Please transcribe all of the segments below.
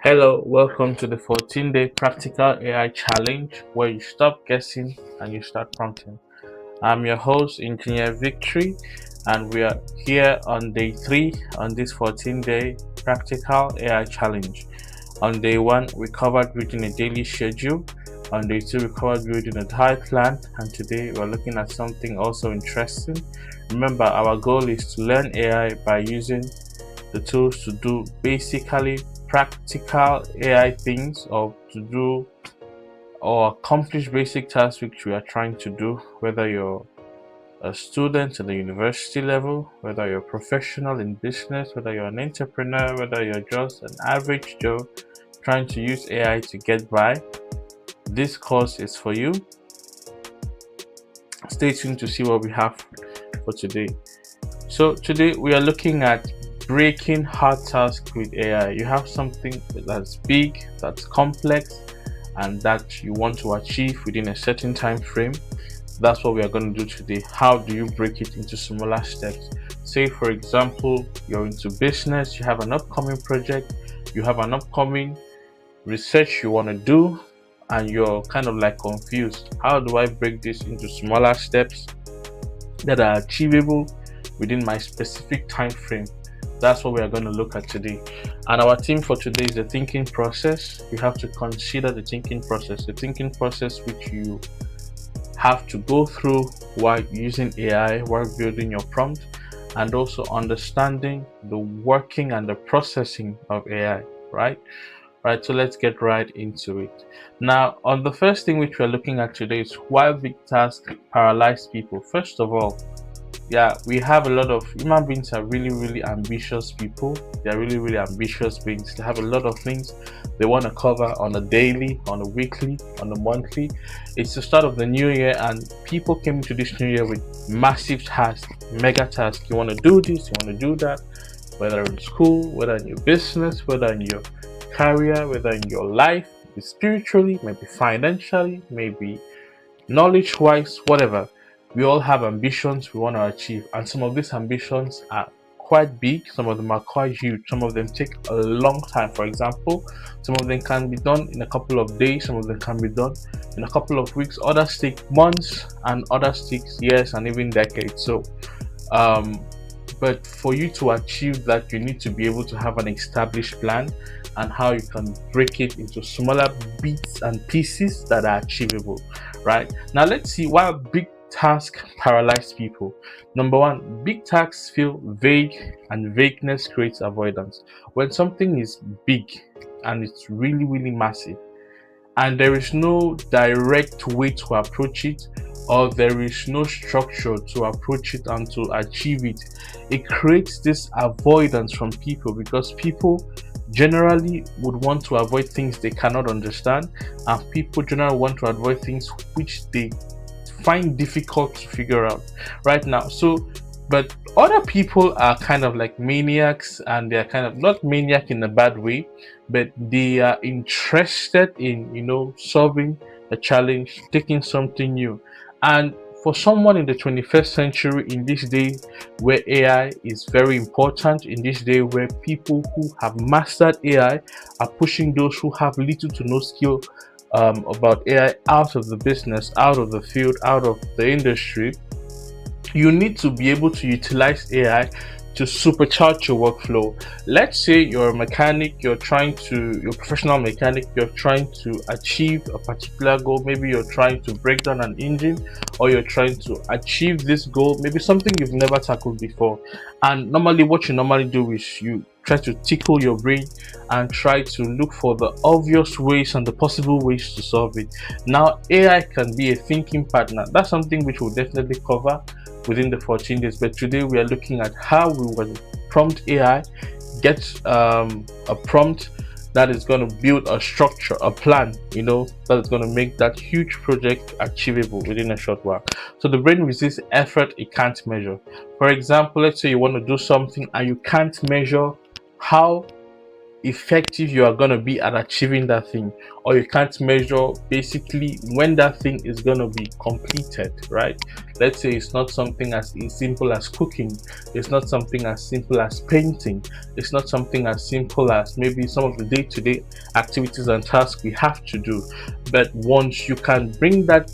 Hello, welcome to the 14-day practical AI challenge where you stop guessing and you start prompting. I'm your host, Engineer Victory, and we are here on day 3 on this 14-day practical AI challenge. On day 1, we covered building a daily schedule. On day 2, we covered building a diet plan, and today we're looking at something also interesting. Remember, our goal is to learn AI by using the tools to do basically practical AI things or to do or accomplish basic tasks which we are trying to do, whether you're a student at the university level, whether you're a professional in business, whether you're an entrepreneur, whether you're just an average Joe trying to use AI to get by. This course is for you. Stay tuned to see what we have for today. So today we are looking at breaking hard tasks with AI. You have something that's big, that's complex, and that you want to achieve within a certain time frame. That's what we are going to do today. How do you break it into smaller steps? Say, for example, you're into business, you have an upcoming project, you have an upcoming research you want to do, and you're kind of like confused. How do I break this into smaller steps that are achievable within my specific time frame? That's what we are going to look at today. And our theme for today is the thinking process. You have to consider the thinking process which you have to go through while using AI, while building your prompt, and also understanding the working and the processing of AI, right? Right, so let's get right into it. Now, on the first thing which we're looking at today is why big tasks paralyze people. First of all, yeah, we have a lot of human beings are really ambitious people. They're really ambitious beings. They have a lot of things they want to cover on a daily, on a weekly, on a monthly. It's the start of the new year, and people came into this new year with massive tasks, mega tasks. You want to do this, you want to do that, whether in school, whether in your business, whether in your career, whether in your life, maybe spiritually, maybe financially, maybe knowledge wise, whatever. We all have ambitions we want to achieve, and some of these ambitions are quite big, some of them are quite huge, some of them take a long time. For example, some of them can be done in a couple of days, some of them can be done in a couple of weeks, others take months, and others take years and even decades. Um, but for you to achieve that, you need to be able to have an established plan and how you can break it into smaller bits and pieces that are achievable. Right now, let's see why big tasks paralyze people. Number one, big tasks feel vague, and vagueness creates avoidance. When something is big and it's really massive, and there is no direct way to approach it, or there is no structure to approach it and to achieve it, it creates this avoidance from people, because people generally would want to avoid things they cannot understand, and people generally want to avoid things which they find difficult to figure out right now. But other people are kind of like maniacs, and they're kind of not maniac in a bad way, but they are interested in solving a challenge, taking something new. And for someone in the 21st century, in this day where AI is very important, in this day where people who have mastered AI are pushing those who have little to no skill about AI out of the business, out of the field, out of the industry, you need to be able to utilize AI to supercharge your workflow. Let's say you're a mechanic, you're a professional mechanic, you're trying to achieve a particular goal. Maybe you're trying to break down an engine, or you're trying to achieve this goal, maybe something you've never tackled before. And normally, what you normally do is you try to tickle your brain and try to look for the obvious ways and the possible ways to solve it. Now, AI can be a thinking partner. That's something which we'll definitely cover within the 14 days. But today we are looking at how we will prompt AI, get a prompt that is going to build a structure, a plan, that is going to make that huge project achievable within a short while. So the brain resists effort it can't measure. For example, let's say you want to do something and you can't measure how effective you are going to be at achieving that thing, or you can't measure basically when that thing is going to be completed, right? Let's say it's not something as simple as cooking, it's not something as simple as painting, it's not something as simple as maybe some of the day-to-day activities and tasks we have to do. But once you can bring that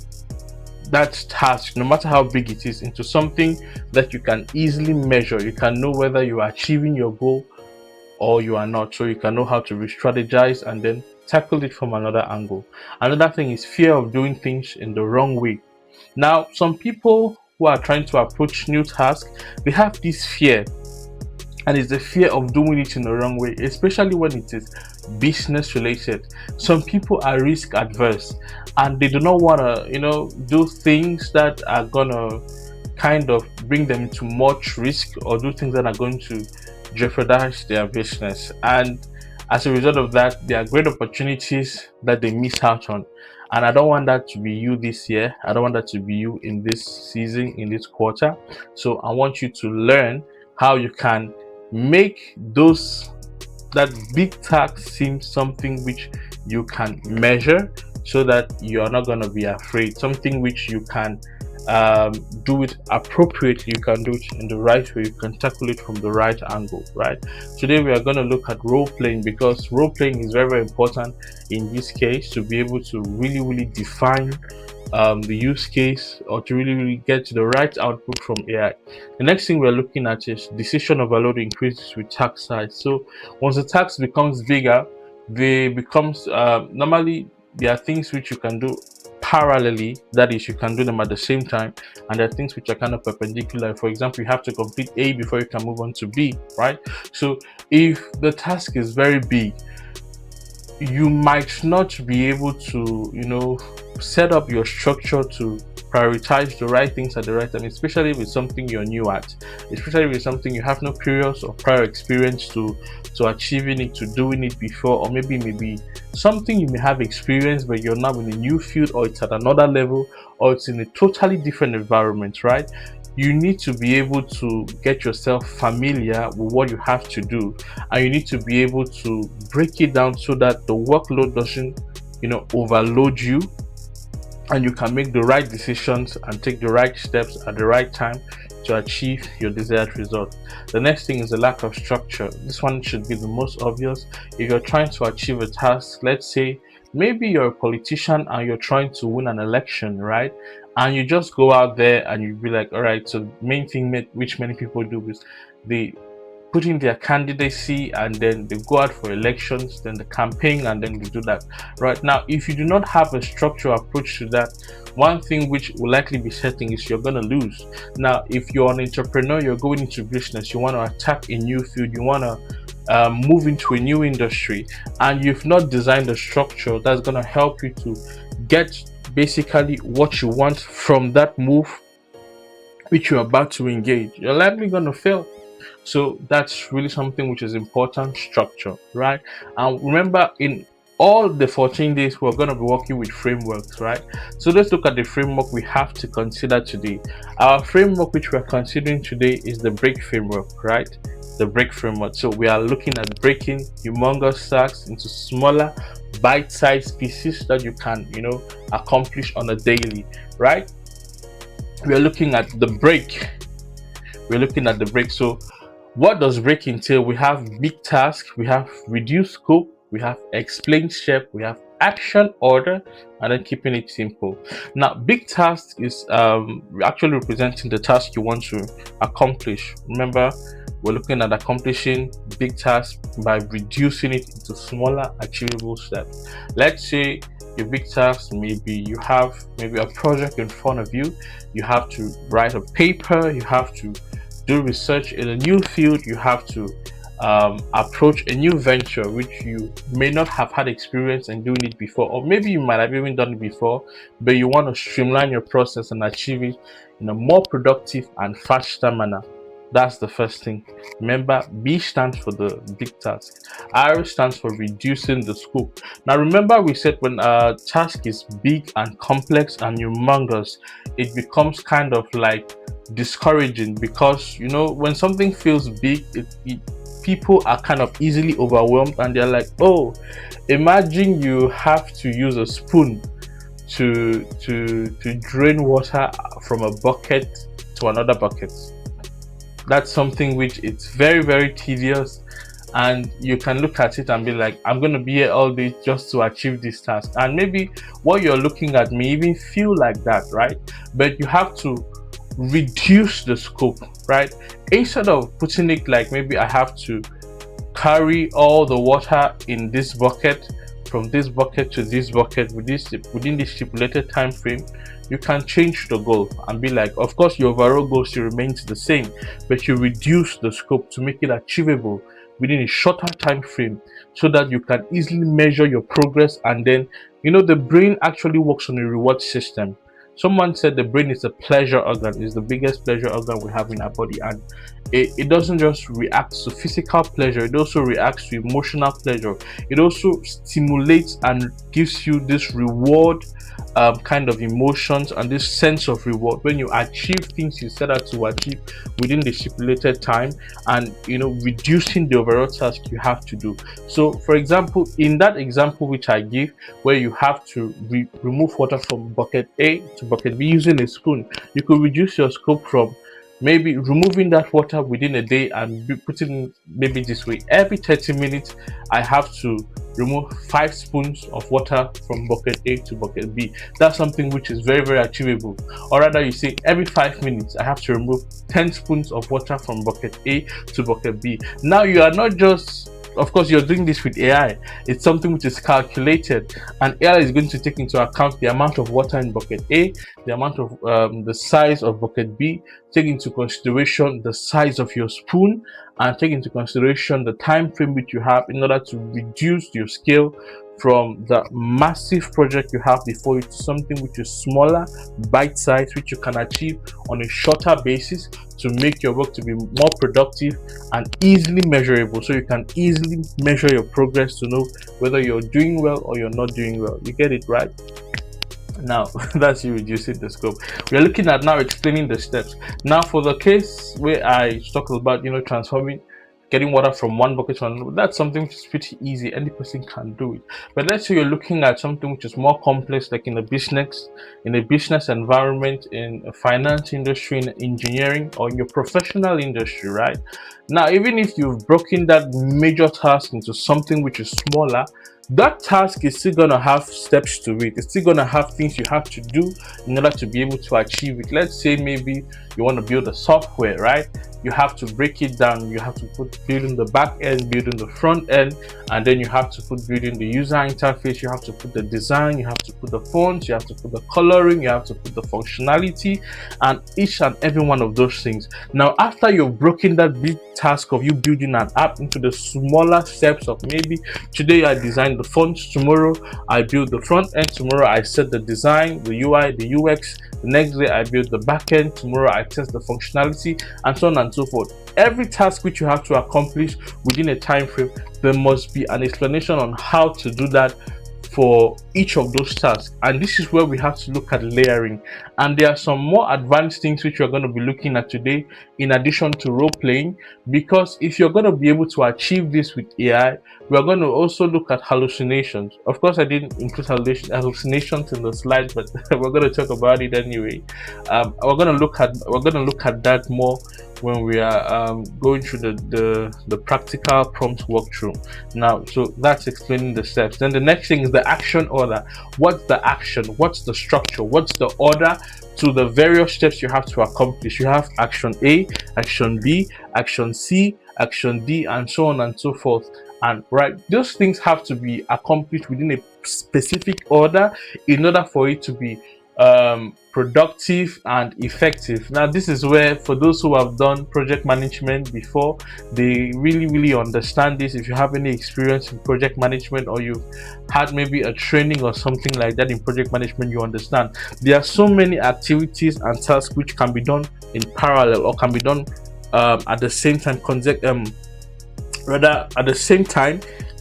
task, no matter how big it is, into something that you can easily measure, you can know whether you are achieving your goal or you are not. So you can know how to re-strategize and then tackle it from another angle. Another thing is fear of doing things in the wrong way. Now, some people who are trying to approach new tasks, they have this fear, and it's the fear of doing it in the wrong way, especially when it is business related. Some people are risk adverse and they do not want to, do things that are gonna kind of bring them into much risk, or do things that are going to jeopardize their business. And as a result of that, there are great opportunities that they miss out on. And I don't want that to be you this year. I don't want that to be you in this season, in this quarter. So I want you to learn how you can make that big task seem something which you can measure, so that you are not going to be afraid. Something which you can do it appropriately, you can do it in the right way, you can tackle it from the right angle, right? Today we are going to look at role playing, because role playing is very, very important in this case to be able to really define the use case, or to really get to the right output from AI. The next thing we're looking at is decision overload increases with task size. So once the task becomes bigger, they becomes normally there are things which you can do parallelly, that is, you can do them at the same time, and there are things which are kind of perpendicular. For example, you have to complete A before you can move on to B, right? So if the task is very big, you might not be able to set up your structure to prioritize the right things at the right time, especially with something you're new at, especially with something you have no previous or prior experience to achieving it, to doing it before, or maybe something you may have experience but you're now in a new field, or it's at another level, or it's in a totally different environment, right? You need to be able to get yourself familiar with what you have to do, and you need to be able to break it down so that the workload doesn't overload you, and you can make the right decisions and take the right steps at the right time to achieve your desired result. The next thing is the lack of structure. This one should be the most obvious. If you're trying to achieve a task, let's say maybe you're a politician and you're trying to win an election, right? And you just go out there and you be like, all right, so the main thing which many people do is they put in their candidacy, and then they go out for elections, then the campaign, and then they do that. Right now, if you do not have a structural approach to that, one thing which will likely be setting is you're going to lose. Now, if you're an entrepreneur, you're going into business, you want to attack a new field, you want to move into a new industry, and you've not designed a structure that's going to help you to get basically what you want from that move which you're about to engage, you're likely going to fail. So that's really something which is important: structure, right? And remember, in all the 14 days, we're going to be working with frameworks, right? So let's look at the framework we have to consider today. Our framework which we're considering today is the break framework, right? The break framework. So we are looking at breaking humongous tasks into smaller bite-sized pieces that you can accomplish on a daily, right? We are looking at the break. So what does break entail? We have big tasks, we have reduced scope, we have explained step, we have action order, and then keeping it simple. Now, big task is actually representing the task you want to accomplish. Remember, we're looking at accomplishing big tasks by reducing it into smaller achievable steps. Let's say your big task, maybe you have a project in front of you, you have to write a paper, you have to do research in a new field, you have to approach a new venture which you may not have had experience in doing it before, or maybe you might have even done it before, but you want to streamline your process and achieve it in a more productive and faster manner. That's the first thing. Remember, B stands for the big task. R stands for reducing the scope. Now remember, we said when a task is big and complex and humongous, it becomes kind of like discouraging, because when something feels big, people are kind of easily overwhelmed and they're like, oh, imagine you have to use a spoon to drain water from a bucket to another bucket. That's something which it's very, very tedious, and you can look at it and be like, I'm going to be here all day just to achieve this task. And maybe what you're looking at may even feel like that, right? But you have to reduce the scope, right? Instead of putting it like, maybe I have to carry all the water in this bucket from this bucket to this bucket within this stipulated time frame, you can change the goal and be like, of course your overall goal still remains the same, but you reduce the scope to make it achievable within a shorter time frame, so that you can easily measure your progress. And then, the brain actually works on a reward system. Someone said the brain is a pleasure organ, is the biggest pleasure organ we have in our body, and it doesn't just react to physical pleasure, it also reacts to emotional pleasure. It also stimulates and gives you this reward kind of emotions and this sense of reward when you achieve things you set out to achieve within the stipulated time, and reducing the overall task you have to do. So for example, in that example which I give, where you have to remove water from bucket A to bucket B using a spoon, you could reduce your scope from maybe removing that water within a day and putting maybe this way: every 30 minutes I have to remove 5 spoons of water from bucket A to bucket B. That's something which is very, very achievable. Or rather, you say every 5 minutes I have to remove 10 spoons of water from bucket A to bucket B. Now you are not just, of course, you're doing this with AI. It's something which is calculated, and AI is going to take into account the amount of water in bucket A, the amount of the size of bucket B, take into consideration the size of your spoon, and take into consideration the time frame which you have, in order to reduce your scale from the massive project you have before you to something which is smaller, bite-sized, which you can achieve on a shorter basis, to make your work to be more productive and easily measurable, so you can easily measure your progress to know whether you're doing well or you're not doing well. You get it, right? Now that's you reducing the scope. We're looking at now explaining the steps. Now for the case where I talked about transforming, getting water from one bucket to another, that's something which is pretty easy, any person can do it. But let's say you're looking at something which is more complex, like in a business environment, in a finance industry, in engineering, or in your professional industry, right? Now, even if you've broken that major task into something which is smaller, that task is still going to have steps to it. It's still going to have things you have to do in order to be able to achieve it. Let's say maybe you want to build a software, right? You have to break it down. You have to put building the back end, building the front end, and then you have to put building the user interface. You have to put the design, you have to put the fonts, you have to put the coloring, you have to put the functionality, and each and every one of those things. Now, after you've broken that big task of you building an app into the smaller steps of, maybe today I designed the fonts, tomorrow I build the front end, tomorrow I set the design, the UI, the UX, the next day I build the back end, tomorrow I test the functionality, and so on and so forth. Every task which you have to accomplish within a time frame, there must be an explanation on how to do that for each of those tasks. And this is where we have to look at layering, and there are some more advanced things which we're going to be looking at today, in addition to role playing. Because if you're going to be able to achieve this with AI, we're going to also look at hallucinations. Of course, I didn't include hallucinations in the slide, but we're going to talk about it anyway. We're going to look at that more when we are going through the practical prompt walkthrough. Now, so that's explaining the steps. Then the next thing is the action order. What's the action? What's the structure? What's the order to the various steps you have to accomplish? You have action A, action B, action C, action D, and so on and so forth. And right, those things have to be accomplished within a specific order in order for it to be productive and effective. Now, this is where, for those who have done project management before, they really understand this. If you have any experience in project management, or you've had maybe a training or something like that in project management, you understand there are so many activities and tasks which can be done in parallel, or can be done at the same time, at the same time,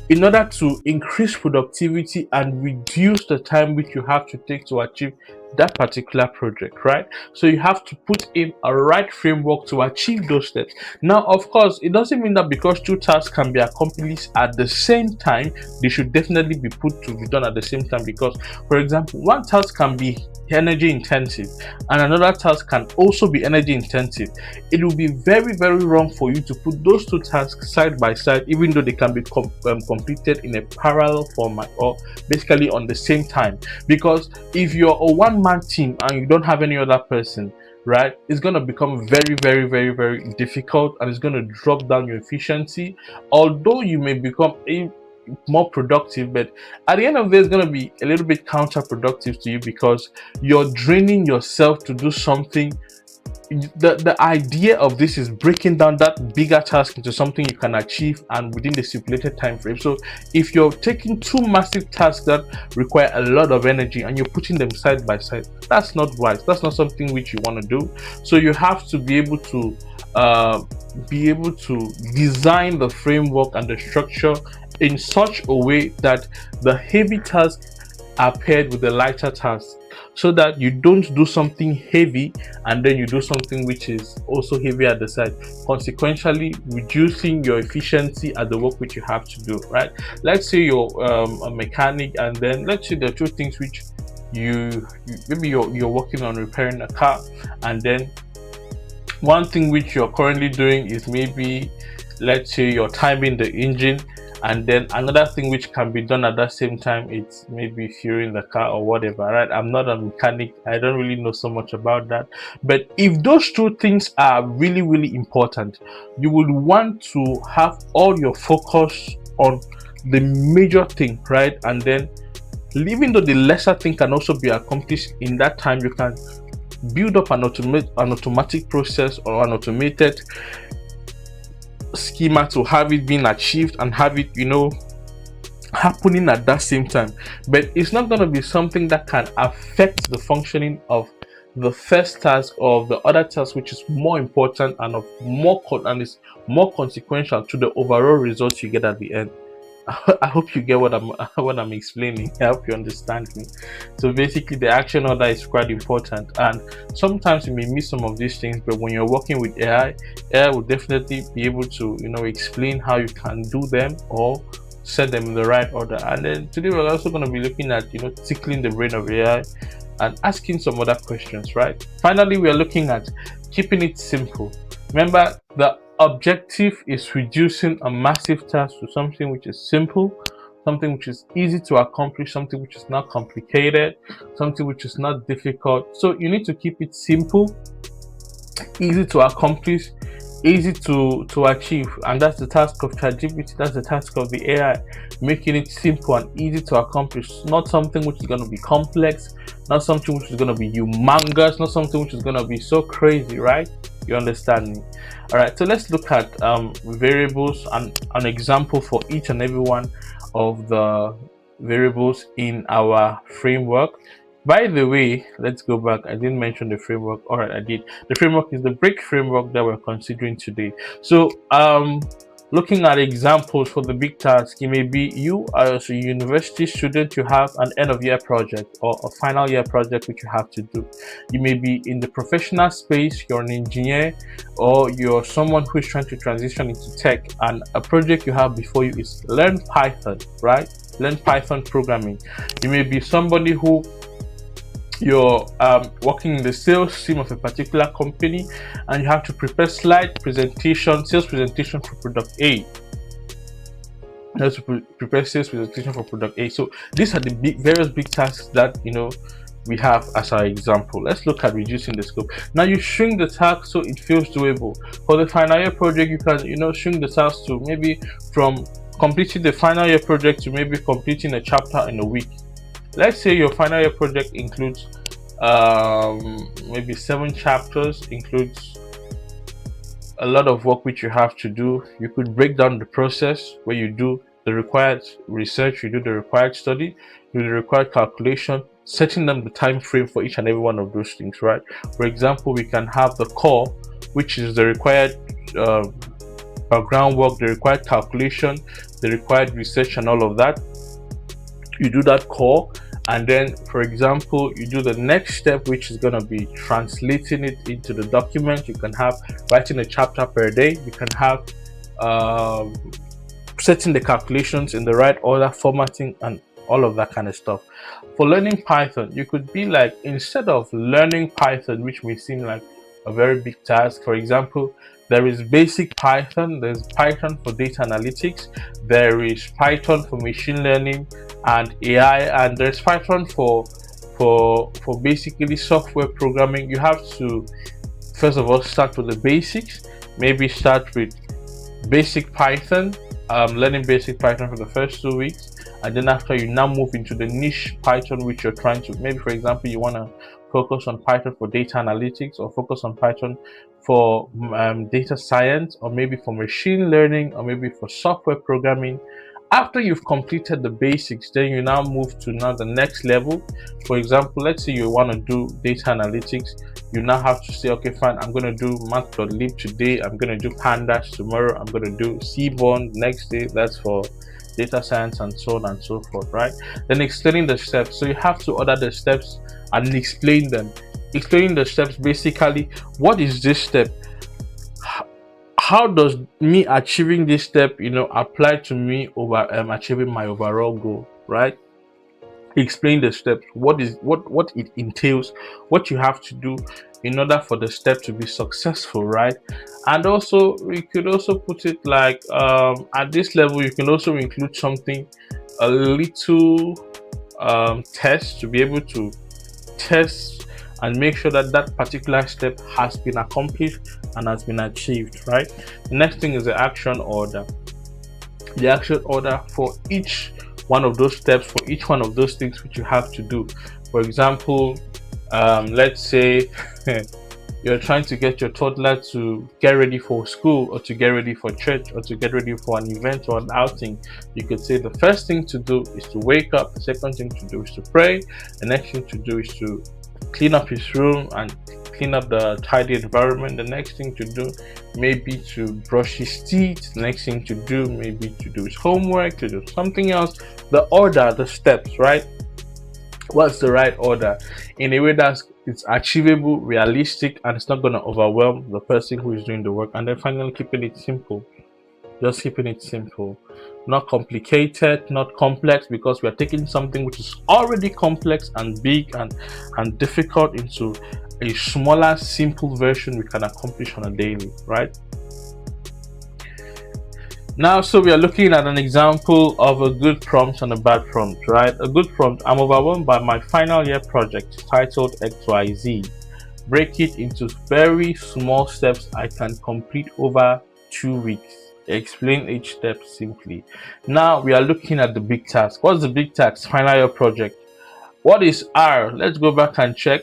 in order to increase productivity and reduce the time which you have to take to achieve that particular project, right? So you have to put in a right framework to achieve those steps. Now, of course, it doesn't mean that because two tasks can be accomplished at the same time, they should definitely be put to be done at the same time. Because, for example, one task can be energy intensive and another task can also be energy intensive. It will be very, very wrong for you to put those two tasks side by side, even though they can be completed in a parallel format, or basically on the same time. Because if you're a one-man team and you don't have any other person, right, it's going to become very, very, very, very difficult, and it's going to drop down your efficiency. Although you may become a more productive, but at the end of the day, it's going to be a little bit counterproductive to you, because you're draining yourself to do something. The idea of this is breaking down that bigger task into something you can achieve and within the stipulated time frame. So if you're taking two massive tasks that require a lot of energy and you're putting them side by side, that's not wise. That's not something which you want to do. So you have to be able to design the framework and the structure in such a way that the heavy tasks are paired with the lighter tasks, so that you don't do something heavy and then you do something which is also heavy at the side, consequentially reducing your efficiency at the work which you have to do, right? Let's say you're a mechanic, and then let's say there are two things which maybe you're working on repairing a car, and then one thing which you're currently doing is, maybe let's say you're timing the engine, and then another thing which can be done at that same time, it's maybe fueling the car or whatever, right? I'm not a mechanic, I don't really know so much about that, but if those two things are really, really important, you would want to have all your focus on the major thing, right? And then, even though the lesser thing can also be accomplished in that time, you can build up an automatic process or an automated schema to have it being achieved and have it, happening at that same time. But it's not going to be something that can affect the functioning of the first task or of the other task, which is more important and is more consequential to the overall results you get at the end. I hope you get what I'm explaining. I hope you understand me. So basically, the action order is quite important, and sometimes you may miss some of these things. But when you're working with AI will definitely be able to explain how you can do them or set them in the right order. And then today we're also going to be looking at tickling the brain of AI and asking some other questions. Right. Finally, we are looking at keeping it simple. Remember, the objective is reducing a massive task to something which is simple, something which is easy to accomplish, something which is not complicated, something which is not difficult. So you need to keep it simple, easy to accomplish, easy to achieve, and that's the task of ChatGPT. That's the task of the AI, making it simple and easy to accomplish. Not something which is going to be complex, not something which is going to be humongous, not something which is going to be so crazy, right? You understand me? All right, so let's look at variables and an example for each and every one of the variables in our framework. By the way, let's go back. I didn't mention the framework. All right, I did. The framework is the break framework that we're considering today. So looking at examples for the big task, it may be you as a university student, you have an end of year project or a final year project which you have to do. You may be in the professional space, you're an engineer, or you're someone who is trying to transition into tech, and a project you have before you is learn Python, right? Learn Python programming. You may be somebody who you're working in the sales team of a particular company, and you have to prepare sales presentation for product A. You have to prepare sales presentation for product A. So these are the various big tasks that we have as our example. Let's look at reducing the scope. Now you shrink the task so it feels doable. For the final year project, you can shrink the task to maybe from completing the final year project to maybe completing a chapter in a week. Let's say your final year project includes maybe 7 chapters, includes a lot of work which you have to do. You could break down the process where you do the required research, you do the required study, you do the required calculation, setting them the time frame for each and every one of those things, right? For example, we can have the core, which is the required groundwork, the required calculation, the required research, and all of that. You do that core, and then, for example, you do the next step, which is going to be translating it into the document. You can have writing a chapter per day. You can have um, setting the calculations in the right order, formatting, and all of that kind of stuff. For learning Python, you could be like, instead of learning Python, which may seem like a very big task, for example, there is basic Python, there's Python for data analytics, there is Python for machine learning and AI, and there's Python for basically software programming. You have to first of all start with the basics, maybe start with basic Python, learning basic Python for the first 2 weeks, and then after you now move into the niche Python which you're trying to, maybe for example you want to focus on Python for data analytics, or focus on Python for data science, or maybe for machine learning, or maybe for software programming. After you've completed the basics, then you now move to now the next level. For example, let's say you want to do data analytics. You now have to say, okay, fine, I'm going to do matplotlib today, I'm going to do pandas tomorrow, I'm going to do seaborn next day, that's for data science, and so on and so forth, right? Then explaining the steps. So you have to order the steps and explain them. Explaining the steps, basically, what is this step? How does me achieving this step, apply to me over achieving my overall goal, right? Explain the steps, what it entails, what you have to do in order for the step to be successful, right? And also, we could also put it like, at this level you can also include something, a little test, to be able to test and make sure that that particular step has been accomplished and has been achieved, right? The next thing is the action order. The action order for each one of those steps, for each one of those things which you have to do. For example, let's say you're trying to get your toddler to get ready for school, or to get ready for church, or to get ready for an event or an outing. You could say the first thing to do is to wake up, the second thing to do is to pray, the next thing to do is to clean up his room and clean up the tidy environment. The next thing to do may be to brush his teeth. The next thing to do may be to do his homework, to do something else. The order, the steps, right? What's the right order in a way that it's achievable, realistic, and it's not going to overwhelm the person who is doing the work. And then finally, keeping it simple. Just keeping it simple, not complicated, not complex, because we are taking something which is already complex and big and difficult into a smaller, simple version we can accomplish on a daily, right? Now, so we are looking at an example of a good prompt and a bad prompt, right? A good prompt: I'm overwhelmed by my final year project titled XYZ. Break it into very small steps I can complete over 2 weeks. Explain each step simply. Now we are looking at the big task. What's the big task? Final year project. What is R? Let's go back and check.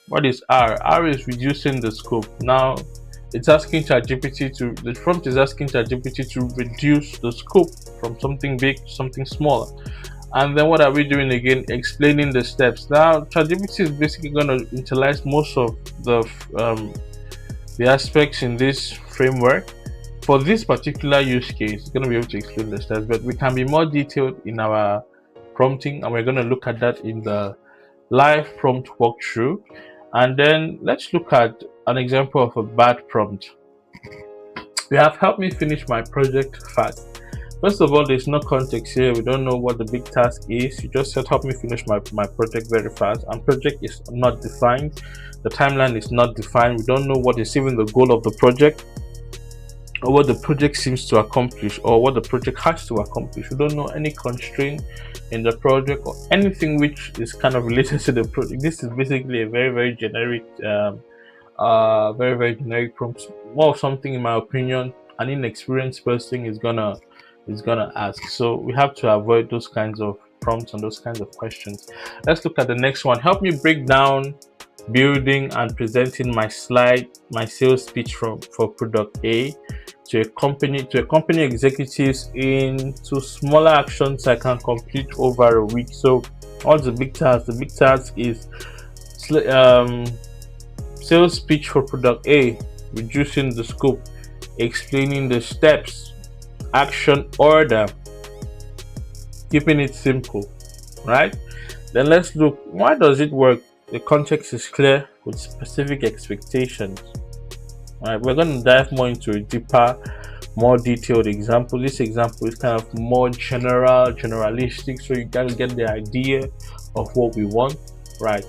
What is R? R is reducing the scope. Now it's asking ChatGPT to, the prompt is asking ChatGPT to reduce the scope from something big to something smaller. And then what are we doing again? Explaining the steps. Now ChatGPT is basically going to utilize most of the aspects in this framework. For this particular use case, it's going to be able to explain the steps, but we can be more detailed in our prompting, and we're going to look at that in the live prompt walkthrough. And then let's look at an example of a bad prompt. We have helped me finish my project fast. First of all, there's no context here. We don't know what the big task is. You just said help me finish my project very fast, and project is not defined. The timeline is not defined. We don't know what is even the goal of the project, or what the project seems to accomplish, or what the project has to accomplish. We don't know any constraint in the project or anything which is kind of related to the project. This is basically a very, very generic very generic prompt, more of something, in my opinion, an inexperienced person is gonna ask. So we have to avoid those kinds of prompts and those kinds of questions. Let's look at the next one. Help me break down building and presenting my sales speech for product A to a company executives into smaller actions I can complete over a week. So what's the big task? The big task is sales speech for product A, reducing the scope, explaining the steps, action order, keeping it simple, right? Then let's look, why does it work? The context is clear with specific expectations. All right, we're going to dive more into a deeper, more detailed example. This example is kind of more generalistic, so you gotta get the idea of what we want, right?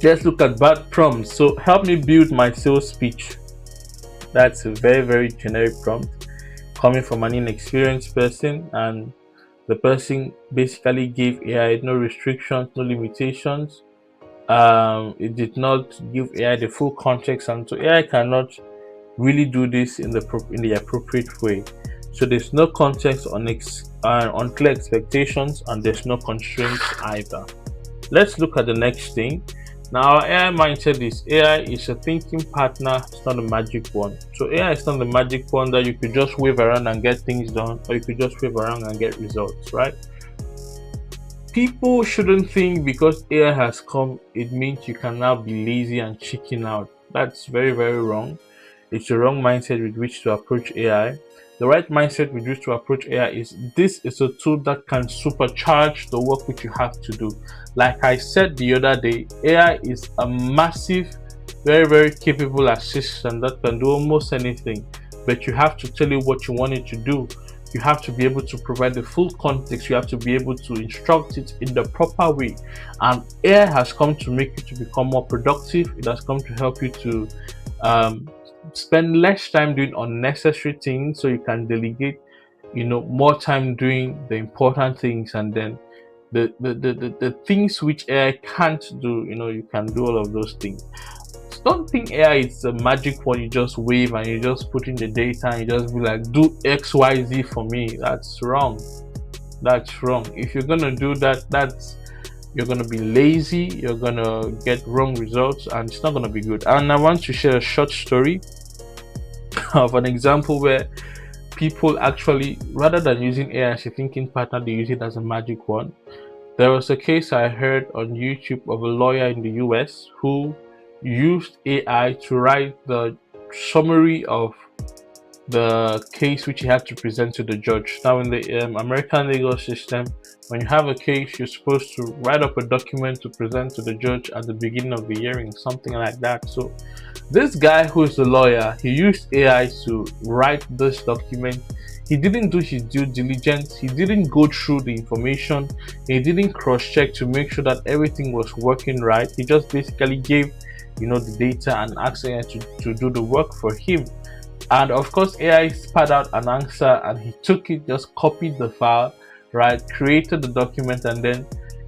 Let's look at bad prompts. So help me build my sales speech. That's a very generic prompt coming from an inexperienced person, and the person basically gave AI no restrictions, no limitations. It did not give AI the full context, and so AI cannot really do this in the appropriate way. So there's no context on unclear expectations, and there's no constraints either. Let's look at the next thing. Now, our AI mindset is AI is a thinking partner, it's not a magic one. So AI is not the magic one that you could just wave around and get things done, or you could just wave around and get results, right? People shouldn't think because AI has come, it means you can now be lazy and chicken out. That's very wrong. It's the wrong mindset with which to approach AI. The right mindset with which to approach AI is this is a tool that can supercharge the work which you have to do. Like I said the other day, AI is a massive, very capable assistant that can do almost anything, but you have to tell it what you want it to do. You have to be able to provide the full context. You have to be able to instruct it in the proper way. And AI has come to make you to become more productive. It has come to help you to spend less time doing unnecessary things, so you can delegate more time doing the important things, and then the things which AI can't do, you can do all of those things. Don't think AI is a magic one you just wave and you just put in the data and you just be like, do XYZ for me. That's wrong. That's wrong. If you're gonna do that, you're gonna be lazy, you're gonna get wrong results, and it's not gonna be good. And I want to share a short story of an example where people actually, rather than using AI as a thinking partner, they use it as a magic one. There was a case I heard on YouTube of a lawyer in the US who used AI to write the summary of the case which he had to present to the judge. Now, in the American legal system, when you have a case, you're supposed to write up a document to present to the judge at the beginning of the hearing, something like that. So this guy who is the lawyer, he used AI to write this document. He didn't do his due diligence. He didn't go through the information. He didn't cross-check to make sure that everything was working right. He just basically gave the data and asked AI to do the work for him. And of course, AI spat out an answer, and he took it, just copied the file, right, created the document, and then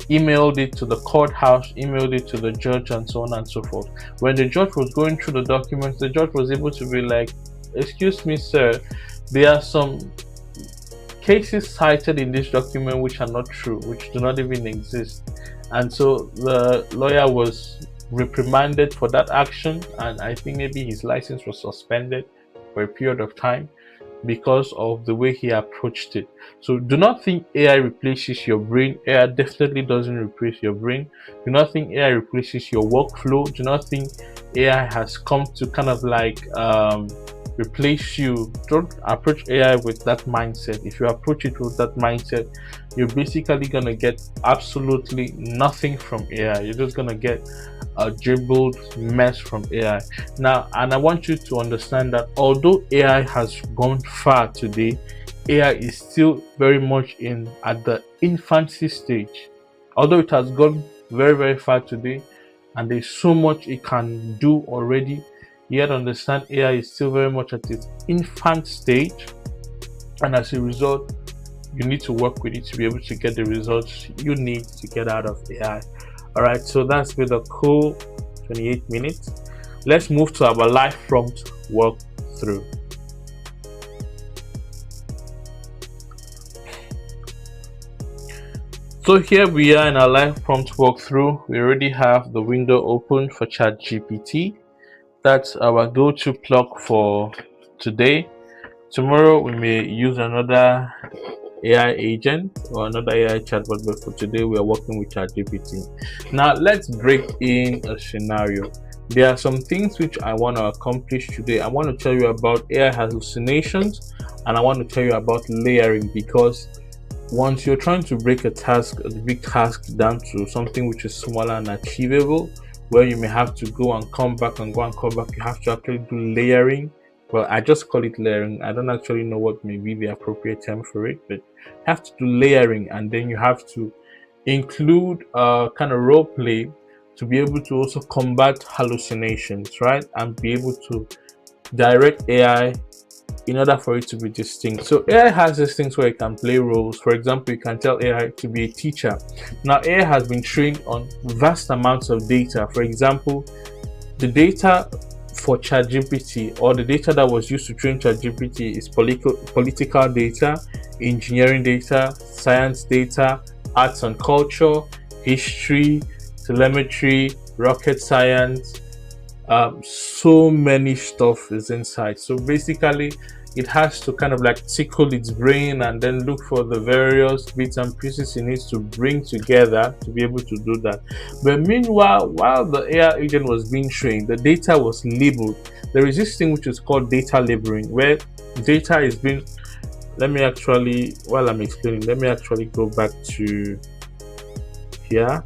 emailed it to the courthouse, emailed it to the judge, and so on and so forth. When the judge was going through the documents, the judge was able to be like, excuse me, sir, there are some cases cited in this document which are not true, which do not even exist. And so the lawyer was reprimanded for that action, and I think maybe his license was suspended for a period of time because of the way he approached it. So do not think AI replaces your brain. AI definitely doesn't replace your brain. Do not think AI replaces your workflow. Do not think AI has come to kind of like replace you. Don't approach AI with that mindset. If you approach it with that mindset, you're basically gonna get absolutely nothing from AI. You're just gonna get a jumbled mess from AI. Now, and I want you to understand that although AI has gone far today, AI is still very much at the infancy stage. Although it has gone very far today, and there's so much it can do already, yet understand AI is still very much at its infant stage, and as a result, you need to work with it to be able to get the results you need to get out of AI. All right, so that's been a cool 28 minutes. Let's move to our live prompt walkthrough. So here we are in our live prompt walkthrough. We already have the window open for ChatGPT. That's our go-to plug for today. Tomorrow we may use another AI agent or another AI chatbot, but for today we are working with ChatGPT. Now let's break in a scenario. There are some things which I want to accomplish today. I want to tell you about AI hallucinations, and I want to tell you about layering, because once you're trying to break a big task down to something which is smaller and achievable, where you may have to go and come back and go and come back, you have to actually do layering. Well, I just call it layering. I don't actually know what may be the appropriate term for it, but you have to do layering, and then you have to include kind of role play to be able to also combat hallucinations, right? And be able to direct AI in order for it to be distinct. So AI has these things where it can play roles. For example, you can tell AI to be a teacher. Now, AI has been trained on vast amounts of data. For example, the data for ChatGPT, or the data that was used to train ChatGPT, is political data, engineering data, science data, arts and culture, history, telemetry, rocket science. So many stuff is inside. So basically, it has to kind of like tickle its brain and then look for the various bits and pieces it needs to bring together to be able to do that. But meanwhile, while the AI agent was being trained, the data was labeled. There is this thing which is called data labeling, where data is being, let me actually, while I'm explaining, let me actually go back to here.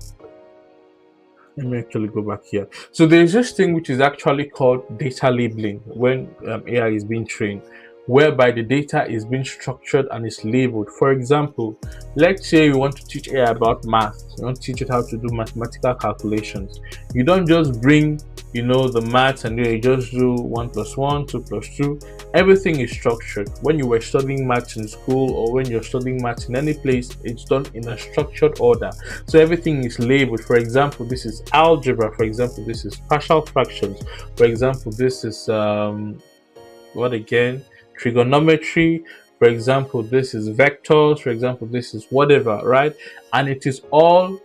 Let me actually go back here. So there's this thing which is actually called data labeling when AI is being trained, whereby the data is being structured and is labeled. For example, let's say you want to teach AI about math. You want to teach it how to do mathematical calculations. You don't just bring, the maths and you just do 1 plus 1, 2 plus 2. Everything is structured. When you were studying maths in school, or when you're studying maths in any place, it's done in a structured order. So everything is labeled. For example, this is algebra. For example, this is partial fractions. For example, this is what again? Trigonometry. For example, this is vectors. For example, this is whatever, right? And it is all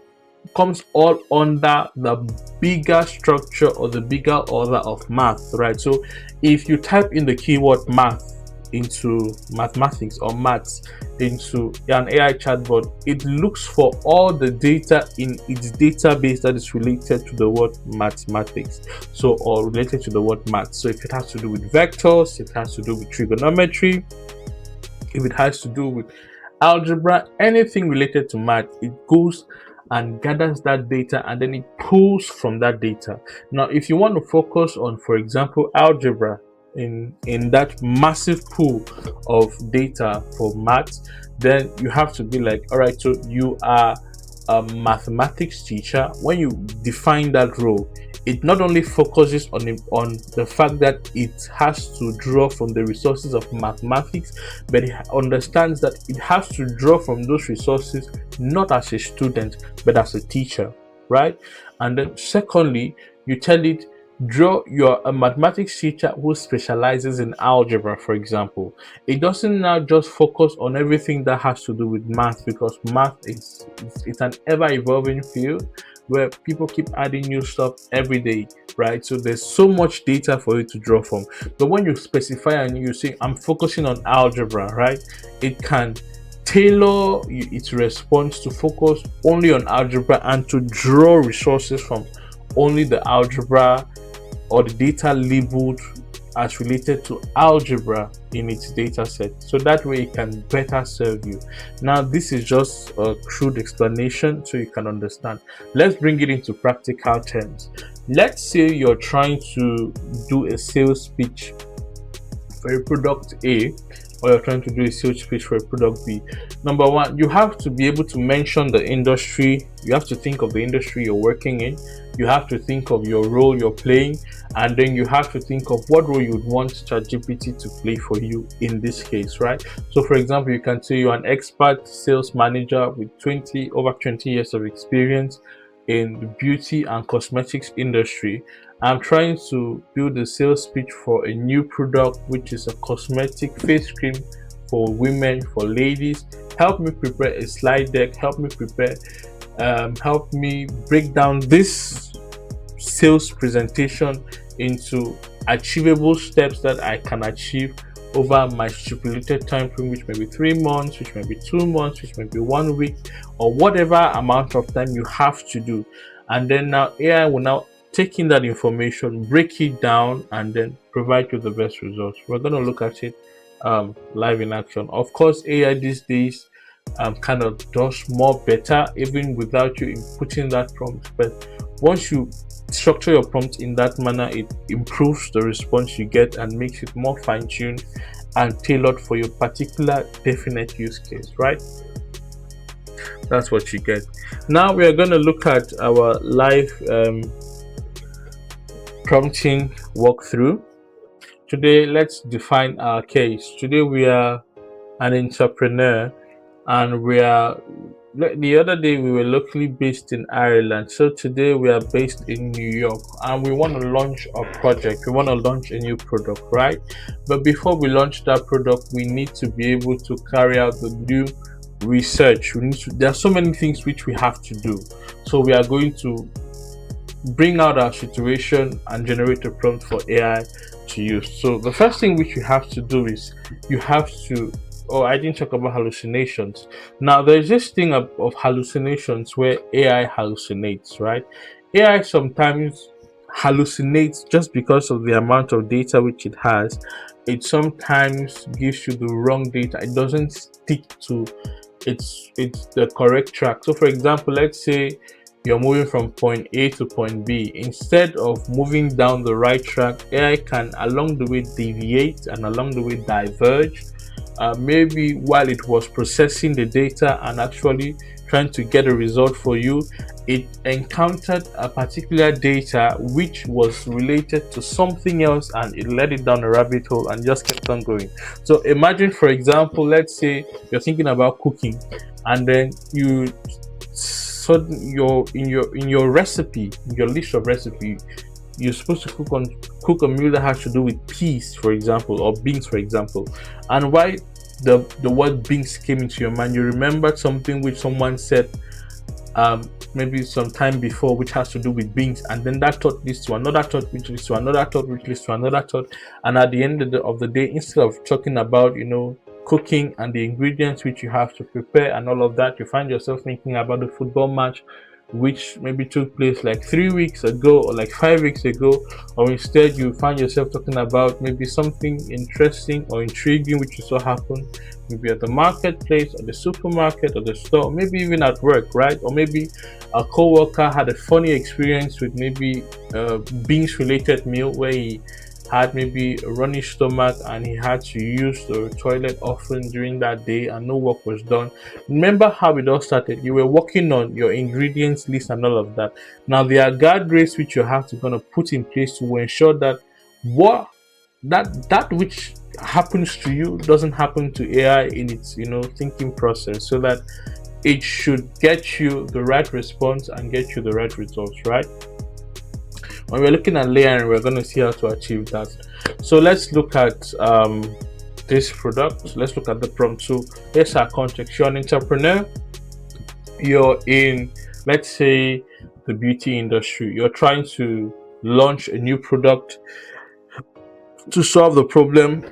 comes all under the bigger structure or the bigger order of math, right? So if you type in the keyword math into mathematics or maths into an AI chatbot, it looks for all the data in its database that is related to the word mathematics, so, or related to the word math. So if it has to do with vectors, it has to do with trigonometry, if it has to do with algebra, anything related to math, it goes and gathers that data and then it pulls from that data. Now, if you want to focus on, for example, algebra in that massive pool of data for maths, then you have to be like, all right, so you are a mathematics teacher. When you define that role, it not only focuses on the fact that it has to draw from the resources of mathematics, but it understands that it has to draw from those resources not as a student but as a teacher, right? And then secondly, you tell it, you're a mathematics teacher who specializes in algebra, for example. It doesn't now just focus on everything that has to do with math, because math it's an ever evolving field where people keep adding new stuff every day, right? So there's so much data for you to draw from. But when you specify and you say, I'm focusing on algebra, right? It can tailor its response to focus only on algebra and to draw resources from only the algebra or the data labeled as related to algebra in its data set, so that way it can better serve you. Now, this is just a crude explanation so you can understand. Let's bring it into practical terms. Let's say you're trying to do a sales pitch for a product A, or you're trying to do a sales pitch for a product B. Number one, you have to be able to mention the industry. You have to think of the industry you're working in. You have to think of your role you're playing, and then you have to think of what role you'd want ChatGPT to play for you in this case, right? So, for example, you can say you're an expert sales manager with over 20 years of experience in the beauty and cosmetics industry. I'm trying to build a sales pitch for a new product, which is a cosmetic face cream for women, for ladies. Help me prepare a slide deck. Help me break down this sales presentation into achievable steps that I can achieve over my stipulated time frame, which may be 3 months, which may be 2 months, which may be 1 week, or whatever amount of time you have to do. And then now AI will now take in that information, break it down, and then provide you the best results. We're going to look at it live in action. Of course, AI these days kind of does more better even without you inputting that prompt. But once you structure your prompt in that manner, it improves the response you get and makes it more fine-tuned and tailored for your particular definite use case, right? That's what you get. Now we are going to look at our live prompting walkthrough. Today, let's define our case. Today, we are an entrepreneur, and we are, the other day we were locally based in Ireland, so today we are based in New York, and we want to launch a project. We want to launch a new product, right? But before we launch that product, we need to be able to carry out the new research. There are so many things which we have to do, so we are going to bring out our situation and generate a prompt for AI to use. So the first thing which you have to do is you have to, oh, I didn't talk about hallucinations. Now there's this thing of hallucinations where AI hallucinates, right? AI sometimes hallucinates just because of the amount of data which it has. It sometimes gives you the wrong data. It doesn't stick to it's the correct track. So for example, let's say you're moving from point A to point B. Instead of moving down the right track, AI can along the way deviate and along the way diverge. Maybe while it was processing the data and actually trying to get a result for you, it encountered a particular data which was related to something else, and it led it down a rabbit hole and just kept on going. So imagine, for example, let's say you're thinking about cooking, and then you so your recipe, your list of recipe, you're supposed to cook a meal that has to do with peas, for example, or beans, for example. And why the word beans came into your mind, you remembered something which someone said maybe some time before, which has to do with beans, and then that thought leads to another thought, which leads to another thought, which leads to another thought. And at the end of the day, instead of talking about cooking and the ingredients which you have to prepare and all of that, you find yourself thinking about the football match which maybe took place like 3 weeks ago or like 5 weeks ago. Or instead you find yourself talking about maybe something interesting or intriguing which you saw happen maybe at the marketplace or the supermarket or the store, maybe even at work, right? Or maybe a co-worker had a funny experience with maybe a beans related meal where he had maybe a runny stomach and he had to use the toilet often during that day and no work was done. Remember how it all started? You were working on your ingredients list and all of that. Now there are guardrails which you have to kind of put in place to ensure that what that which happens to you doesn't happen to AI in its thinking process, so that it should get you the right response and get you the right results, right? When we're looking at layering, we're going to see how to achieve that. So let's look at this product. Let's look at the prompt. So here's our context. You're an entrepreneur. You're in, let's say, the beauty industry. You're trying to launch a new product to solve the problem.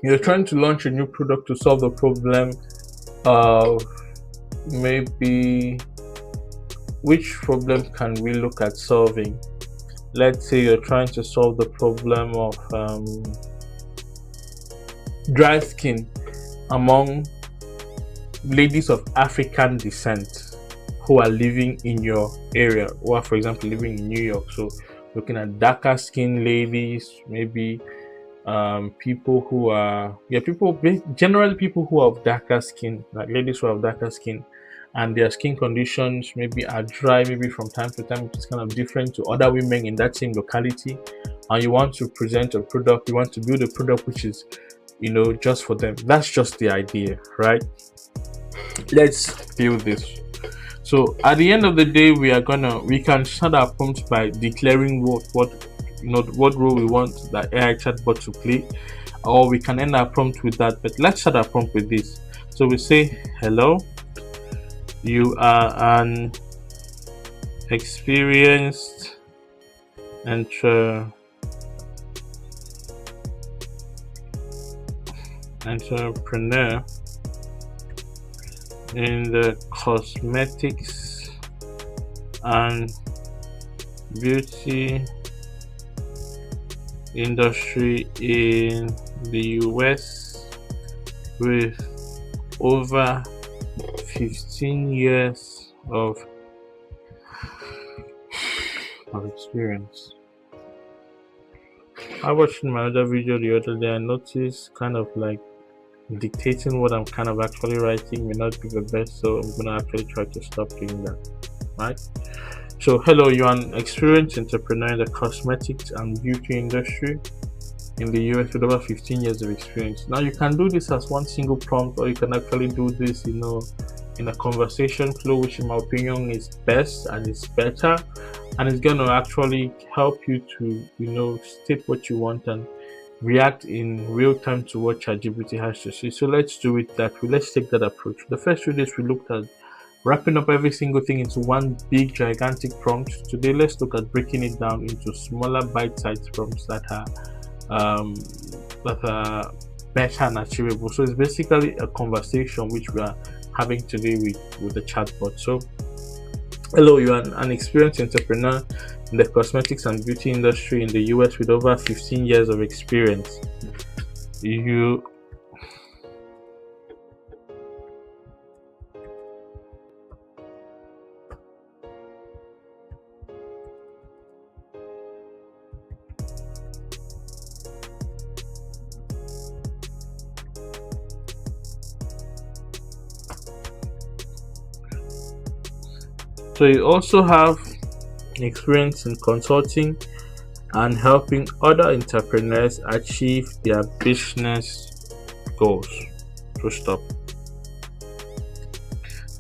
You're trying to launch a new product to solve the problem of maybe, which problem can we look at solving? Let's say you're trying to solve the problem of dry skin among ladies of African descent who are living in your area, or for example living in New York. So looking at darker skin ladies, maybe people who are generally people who have darker skin, like ladies who have darker skin, and their skin conditions maybe are dry, maybe from time to time, which is kind of different to other women in that same locality. And you want to present a product, you want to build a product which is just for them. That's just the idea, right? Let's build this. So at the end of the day, we can start our prompt by declaring what role we want the AI chatbot to play, or we can end our prompt with that. But let's start our prompt with this. So we say, hello, you are an experienced entrepreneur in the cosmetics and beauty industry in the US with over 15 years of experience. I watched my other video the other day. I noticed kind of like dictating what I'm kind of actually writing may not be the best, so I'm gonna actually try to stop doing that. Right? So, hello, you're an experienced entrepreneur in the cosmetics and beauty industry in the US with over 15 years of experience. Now, you can do this as one single prompt, or you can actually do this, in a conversation flow, which, in my opinion, is best and is better, and it's going to actually help you to, state what you want and react in real time to what ChatGPT has to say. So let's do it that way. Let's take that approach. The first 2 days we looked at wrapping up every single thing into one big gigantic prompt. Today let's look at breaking it down into smaller bite-sized prompts that are better and achievable. So it's basically a conversation which we are having today with the chatbot. So hello, you are an experienced entrepreneur in the cosmetics and beauty industry in the US with over 15 years of experience. You also have experience in consulting and helping other entrepreneurs achieve their business goals. Stop.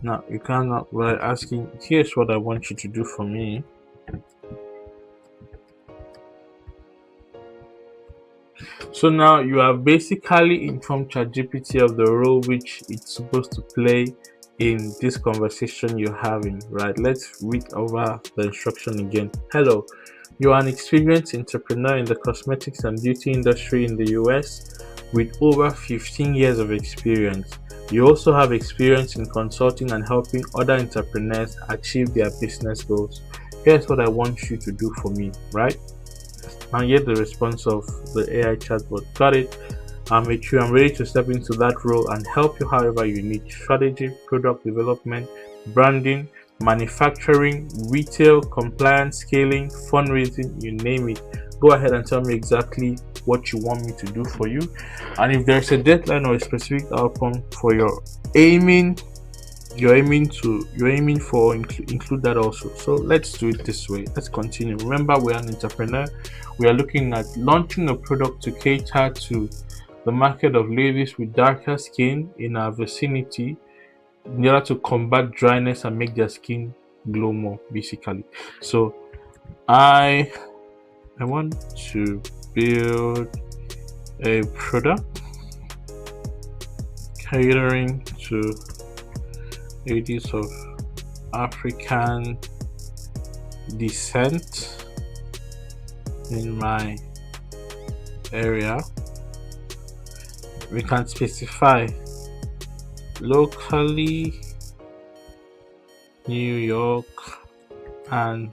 Now you cannot by asking, here's what I want you to do for me. So now you have basically informed ChatGPT of the role which it's supposed to play in this conversation you're having, right? Let's read over the instruction again. Hello, you are an experienced entrepreneur in the cosmetics and beauty industry in the US with over 15 years of experience. You also have experience in consulting and helping other entrepreneurs achieve their business goals. Here's what I want you to do for me, right? And get the response of the AI chatbot. Got it. I'm with you. I'm ready to step into that role and help you however you need. Strategy, product development, branding, manufacturing, retail, compliance, scaling, fundraising, you name it. Go ahead and tell me exactly what you want me to do for you. And if there's a deadline or a specific outcome for your aiming for, include that also. So let's do it this way. Let's continue. Remember, we're an entrepreneur. We are looking at launching a product to cater to the market of ladies with darker skin in our vicinity in order to combat dryness and make their skin glow more, basically. So I want to build a product catering to ladies of African descent in my area. We can specify locally New York and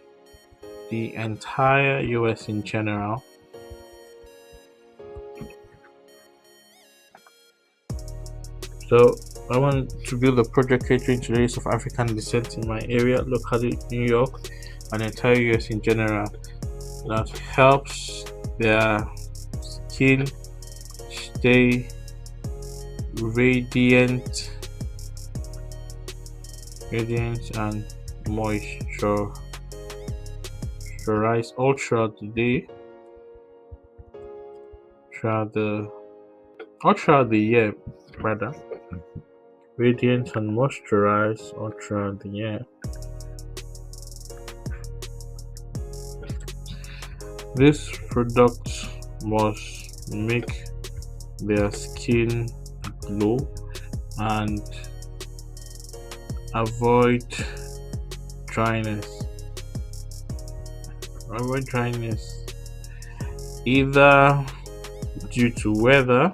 the entire US in general. So I want to build a project catering to ladies of African descent in my area, locally New York and the entire US in general, that helps their skin stay radiant and moisturized all throughout the day, throughout the year rather. Radiant and moisturized all throughout the year. This product must make their skin glow and avoid dryness. Either due to weather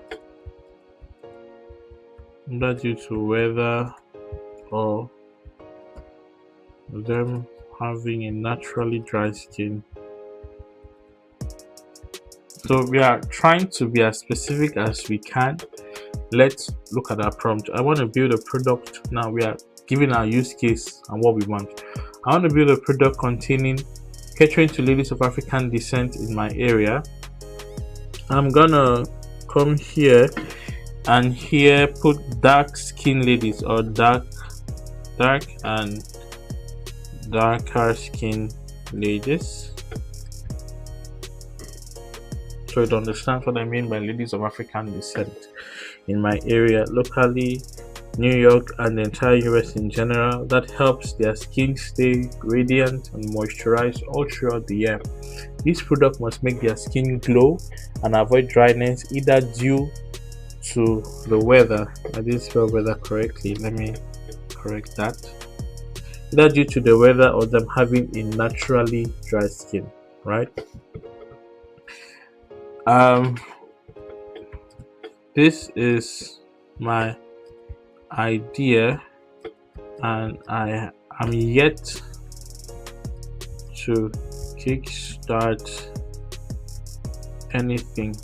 or them having a naturally dry skin. So we are trying to be as specific as we can let's look at our prompt. I want to build a product. Now we are giving our use case and what we want. I want to build a product containing catering to ladies of African descent in my area. I'm gonna come here and here put dark skin ladies, or dark and darker skin ladies, so it understands what I mean by ladies of African descent in my area, locally New York and the entire US in general. That helps their skin stay radiant and moisturized all throughout the year. This product must make their skin glow and avoid dryness, either due to the weather. I didn't spell weather correctly, let me correct that. Either due to the weather or them having a naturally dry skin, right? This is my idea, and I am yet to kickstart anything.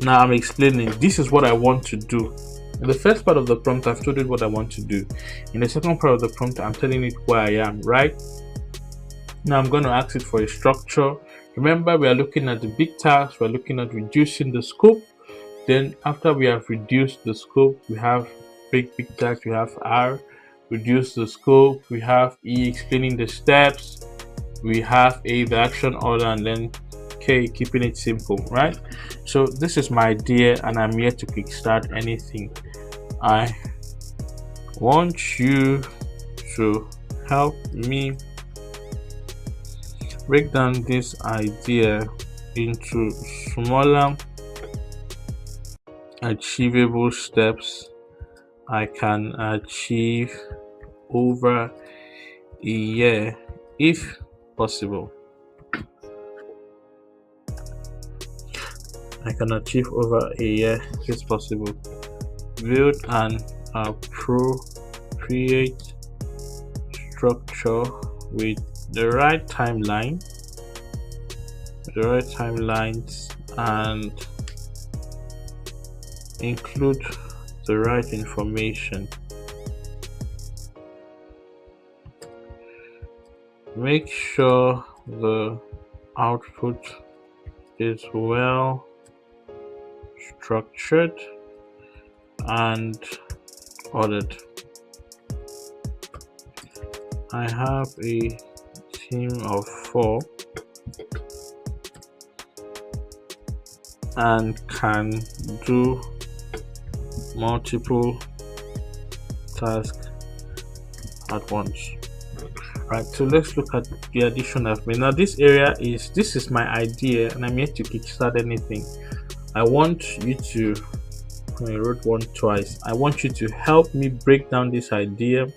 Now I'm explaining. This is what I want to do. In the first part of the prompt, I've told it what I want to do. In the second part of the prompt, I'm telling it where I am, right? Now I'm going to ask it for a structure. Remember, we are looking at the big task. We're looking at reducing the scope. Then after we have reduced the scope, we have big task. We have R, reduce the scope. We have E, explaining the steps. We have A, the action order, and then K, keeping it simple, right? So this is my idea, and I'm here to kickstart anything. I want you to help me break down this idea into smaller achievable steps I can achieve over a year if possible. I can achieve over a year if it's possible. Build an appropriate structure with the right timelines, and include the right information. Make sure the output is well structured and ordered. I have a team of 4 and can do multiple tasks at once. Right, so let's look at the addition I've made. Now this is my idea, and I'm yet to kickstart anything. I want you to, I wrote one twice. I want you to help me break down this idea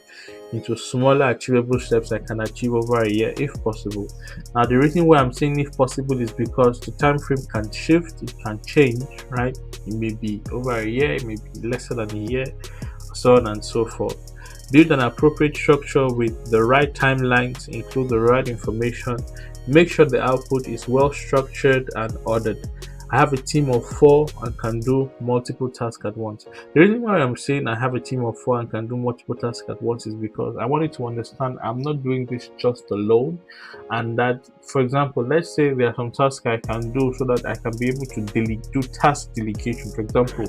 into smaller achievable steps I can achieve over a year if possible. Now the reason why I'm saying if possible is because the time frame can shift, it can change, right? It may be over a year, it may be lesser than a year, so on and so forth. Build an appropriate structure with the right timelines, include the right information, make sure the output is well structured and ordered. I have a team of 4 and can do multiple tasks at once. The reason why I'm saying I have a team of 4 and can do multiple tasks at once is because I want you to understand I'm not doing this just alone, and that, for example, let's say there are some tasks I can do so that I can be able to do task delegation. For example,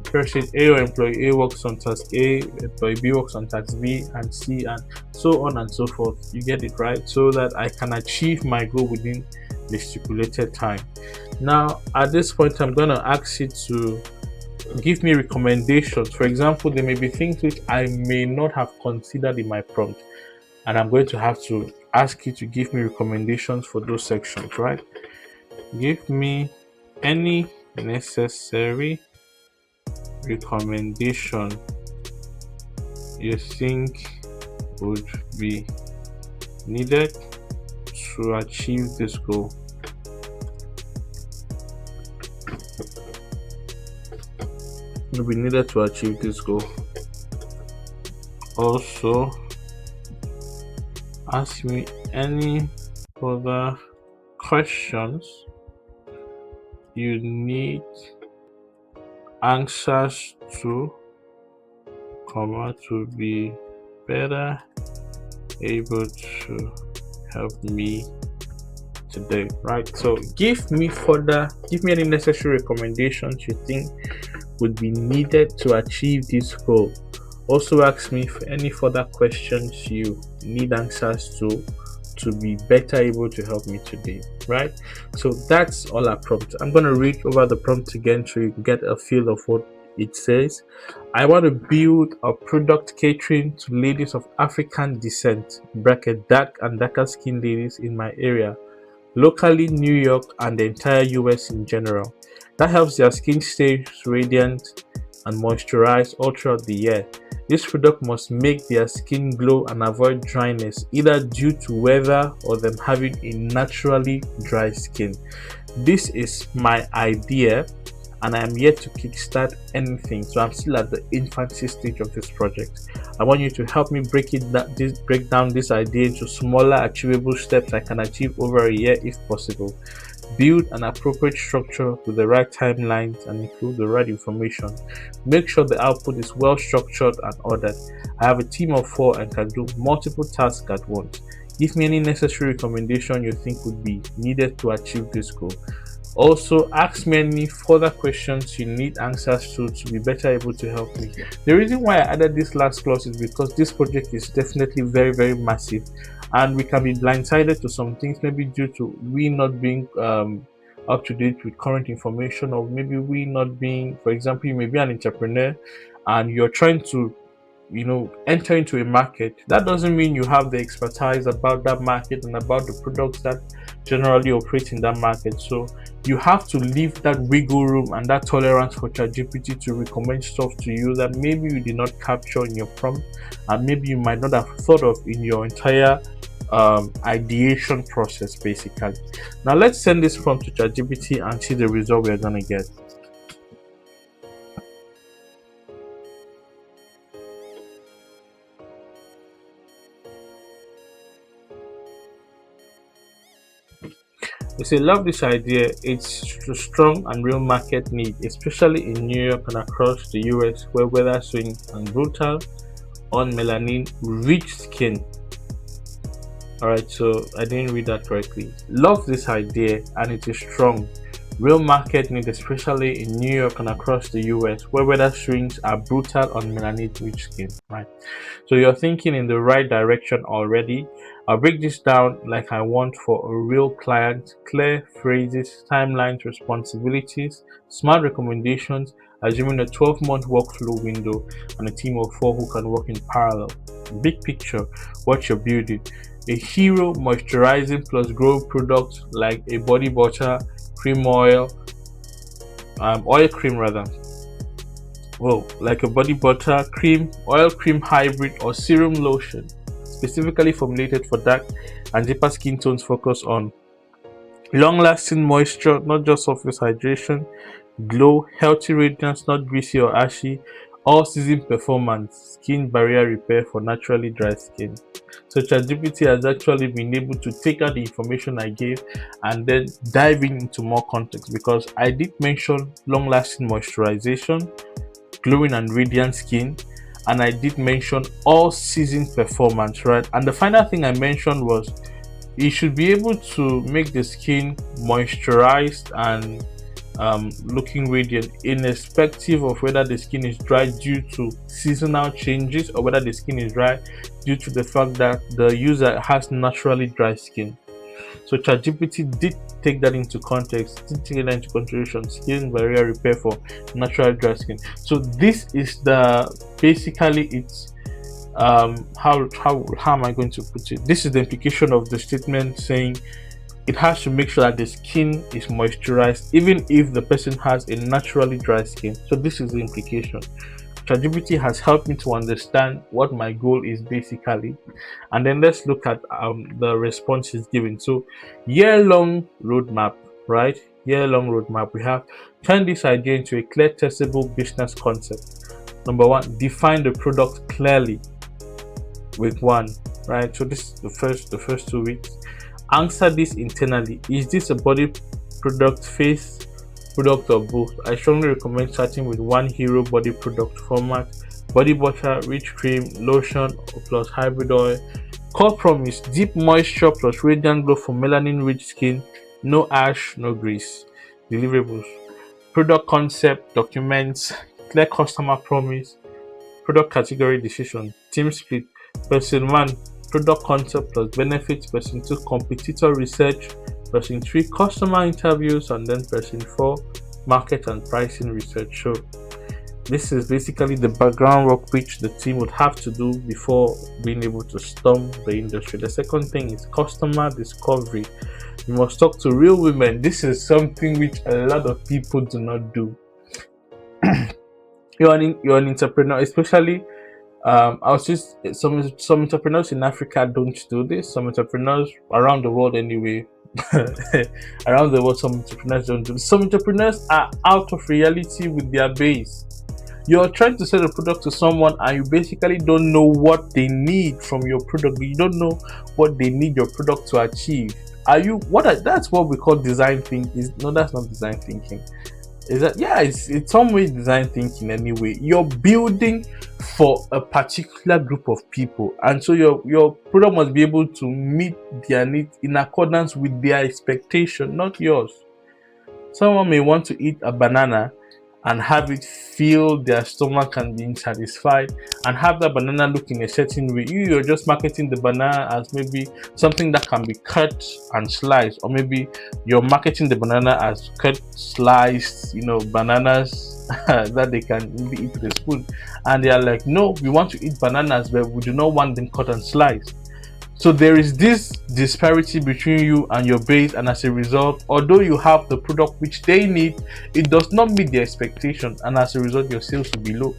person A or employee A works on task A, employee B works on task B and C, and so on and so forth. You get it, right? So that I can achieve my goal within the stipulated time. Now at this point, I'm going to ask it to give me recommendations. For example, there may be things which I may not have considered in my prompt, and I'm going to have to ask you to give me recommendations for those sections, right? Give me any necessary recommendation you think would be needed to achieve this goal. Will be needed to achieve this goal. Also, ask me any further questions you need answers to, to be better able to help me today, right? So give me any necessary recommendations you think would be needed to achieve this goal. Also ask me for any further questions you need answers to be better able to help me today, right? So that's all our prompt. I'm going to read over the prompt again so you can get a feel of what it says. I want to build a product catering to ladies of African descent, bracket dark and darker skinned ladies in my area, locally New York and the entire US in general. That helps their skin stay radiant and moisturized all throughout the year. This product must make their skin glow and avoid dryness, either due to weather or them having a naturally dry skin. This is my idea, and I am yet to kickstart anything, so I'm still at the infancy stage of this project. I want you to help me break down this idea into smaller achievable steps I can achieve over a year if possible. Build an appropriate structure with the right timelines and include the right information. Make sure the output is well structured and ordered. I have a team of 4 and can do multiple tasks at once. Give me any necessary recommendation you think would be needed to achieve this goal. Also, ask me any further questions you need answers to be better able to help me. The reason why I added this last clause is because this project is definitely very, very massive, and we can be blindsided to some things, maybe due to we not being up to date with current information, or maybe we not being, for example, you may be an entrepreneur and you're trying to enter into a market. That doesn't mean you have the expertise about that market and about the products that generally operate in that market. So you have to leave that wiggle room and that tolerance for ChatGPT to recommend stuff to you that maybe you did not capture in your prompt, and maybe you might not have thought of in your entire ideation process, basically. Now let's send this prompt to ChatGPT and see the result we're gonna get. You say, love this idea. It's a strong and real market need, especially in New York and across the US, where weather swings and brutal on melanin rich skin. Alright, so I didn't read that correctly. Love this idea, and it is strong. Real market need, especially in New York and across the US, where weather swings are brutal on melanin rich skin. Right. So you're thinking in the right direction already. I'll break this down like I want for a real client: clear phrases, timelines, responsibilities, smart recommendations, assuming a 12-month workflow window, and a team of 4 who can work in parallel. Big picture, what you're building: a hero moisturizing plus grow product like a body butter, cream oil, oil cream rather. Well, like a body butter, cream, oil cream hybrid, or serum lotion, specifically formulated for dark and deeper skin tones. Focus on long-lasting moisture, not just surface hydration, glow, healthy radiance, not greasy or ashy, all-season performance, skin barrier repair for naturally dry skin. So ChatGPT has actually been able to take out the information I gave and then dive into more context, because I did mention long-lasting moisturization, glowing and radiant skin, and I did mention all-season performance, right? And the final thing I mentioned was you should be able to make the skin moisturized and looking radiant, irrespective of whether the skin is dry due to seasonal changes or whether the skin is dry due to the fact that the user has naturally dry skin. So ChatGPT did take that into context, did take that into consideration: skin barrier repair for natural dry skin. So this is the basically it's how am I going to put it? This is the implication of the statement saying it has to make sure that the skin is moisturized even if the person has a naturally dry skin. So this is the implication. ChatGPT has helped me to understand what my goal is basically, and then let's look at the response is given. So year-long roadmap, right? Year-long roadmap. We have turn this idea into a clear, testable business concept. Number 1, define the product clearly. Week 1, right? So this is the first 2 weeks. Answer this internally. Is this a body product, face product, or both? I strongly recommend starting with one hero body product format: body butter, rich cream, lotion plus hybrid oil. Core promise: deep moisture plus radiant glow for melanin rich skin, no ash, no grease. Deliverables: product concept documents, clear customer promise, product category decision, team split. Person 1, product concept plus benefits. Person 2, competitor research. Person 3, customer interviews. And then person 4, market and pricing research. So this is basically the background work which the team would have to do before being able to storm the industry. The second thing is customer discovery. You must talk to real women. This is something which a lot of people do not do. You're an entrepreneur, especially I was just some entrepreneurs in Africa don't do this. Some entrepreneurs around the world anyway. Around the world, some entrepreneurs don't do this. Some entrepreneurs are out of reality with their base. You're trying to sell a product to someone and you basically don't know what they need from your product. You don't know what they need your product to achieve. That's what we call design thinking. No, that's not design thinking. Is that, yeah, it's some way design thinking anyway. You're building for a particular group of people, and so your product must be able to meet their needs in accordance with their expectation, not yours. Someone may want to eat a banana and have it fill their stomach and being satisfied, and have that banana look in a certain way. You're just marketing the banana as maybe something that can be cut and sliced, or maybe you're marketing the banana as cut, sliced, bananas that they can maybe eat with a spoon. And they are like, no, we want to eat bananas, but we do not want them cut and sliced. So there is this disparity between you and your base, and as a result, although you have the product which they need, it does not meet their expectation, and as a result, your sales will be low.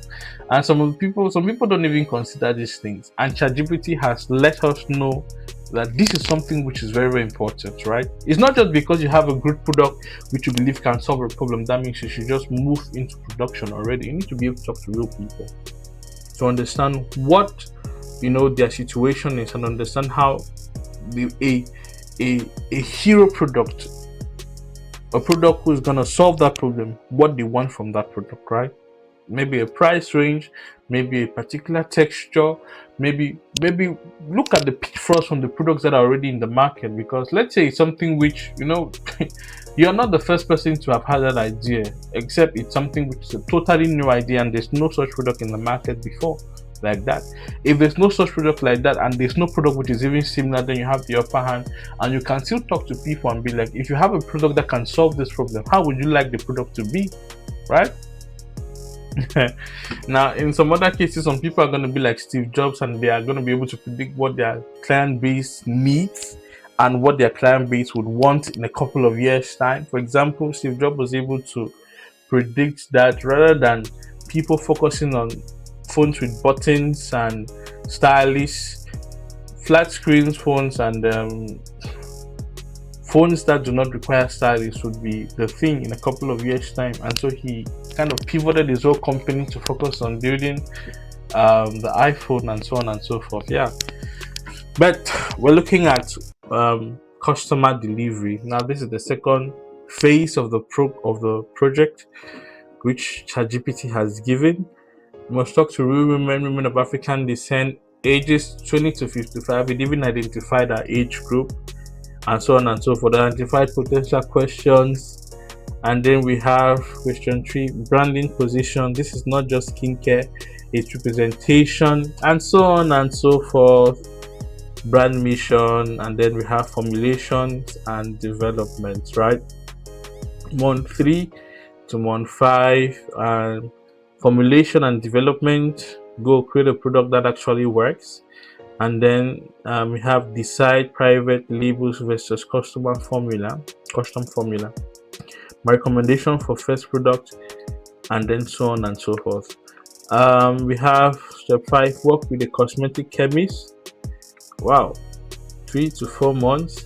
And some people don't even consider these things. And ChatGPT has let us know that this is something which is very, very important, right? It's not just because you have a good product which you believe can solve a problem that means you should just move into production already. You need to be able to talk to real people to understand what their situation is, and understand how a hero product, a product who is going to solve that problem, what they want from that product, right? Maybe a price range, maybe a particular texture, maybe look at the pitfalls from the products that are already in the market. Because let's say it's something which you're not the first person to have had that idea, except it's something which is a totally new idea and there's no such product in the market before like that. If there's no such product like that, and there's no product which is even similar, then you have the upper hand, and you can still talk to people and be like, if you have a product that can solve this problem, how would you like the product to be, right? Now, in some other cases, some people are going to be like Steve Jobs, and they are going to be able to predict what their client base needs and what their client base would want in a couple of years' time. For example, Steve Jobs was able to predict that rather than people focusing on phones with buttons and stylish flat screens phones, and phones that do not require stylus would be the thing in a couple of years' time. And so he kind of pivoted his whole company to focus on building the iPhone and so on and so forth. Yeah, but we're looking at customer delivery now. This is the second phase of the project which ChatGPT has given. You must talk to real women of African descent, ages 20 to 55. It even identified our age group, and so on and so forth. Identified potential questions. And then we have question 3, branding position. This is not just skincare, it's representation, and so on and so forth. Brand mission. And then we have formulations and development, right? Month 3 to month 5, and formulation and development. Go create a product that actually works. And then we have decide private labels versus custom formula. My recommendation for first product, and then so on and so forth. We have step 5, work with a cosmetic chemist. Wow, 3 to 4 months.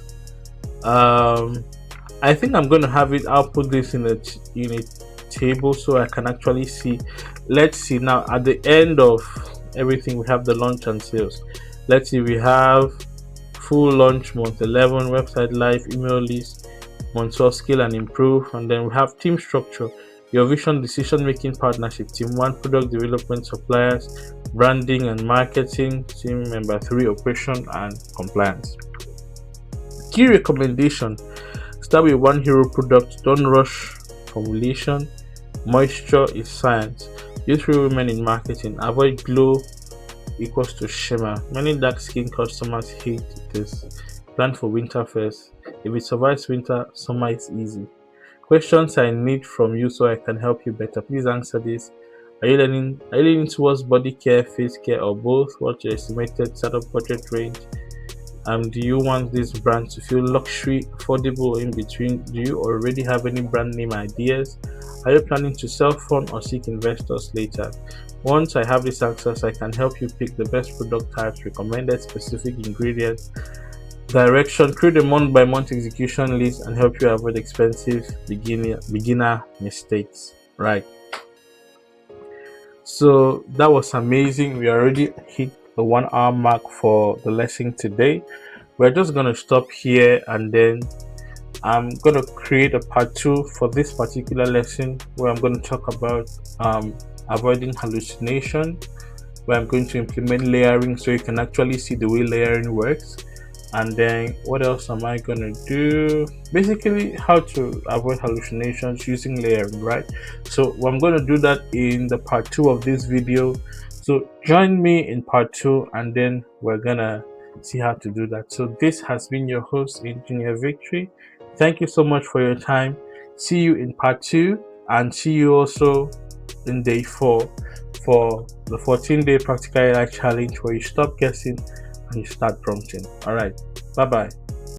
I think I'm going to have it. I'll put this in a table so I can actually see. Let's see now. At the end of everything, we have the launch and sales. Let's see, we have full launch month 11, website live, email list, month 12, scale and improve. And then we have team structure, your vision, decision making, partnership. Team 1, product development, suppliers, branding and marketing. Team member 3, operation and compliance. Key recommendation: start with one hero product, don't rush formulation. Moisture is science. Use 3 women in marketing. Avoid glow equals to shimmer. Many dark skin customers hate this. Plan for winter first. If it survives winter, summer is easy. Questions I need from you so I can help you better. Please answer this. Are you leaning towards body care, face care, or both? What's your estimated startup budget range? Do you want this brand to feel luxury, affordable, or in between? Do you already have any brand name ideas? Are you planning to self-fund or seek investors later? Once I have these answers, I can help you pick the best product types, recommended specific ingredients, direction, create a month-by-month execution list, and help you avoid expensive beginner mistakes. Right. So that was amazing. We already hit the 1 hour mark for the lesson today. We're just going to stop here, and then I'm going to create a part 2 for this particular lesson where I'm going to talk about avoiding hallucination, where I'm going to implement layering so you can actually see the way layering works. And then what else am I going to do? Basically how to avoid hallucinations using layering, right? So I'm going to do that in the part 2 of this video. So join me in part 2, and then we're gonna see how to do that. So this has been your host, Engineer Victory. Thank you so much for your time. See you in part 2, and see you also in day 4 for the 14-day practical AI challenge, where you stop guessing and you start prompting. All right, bye bye.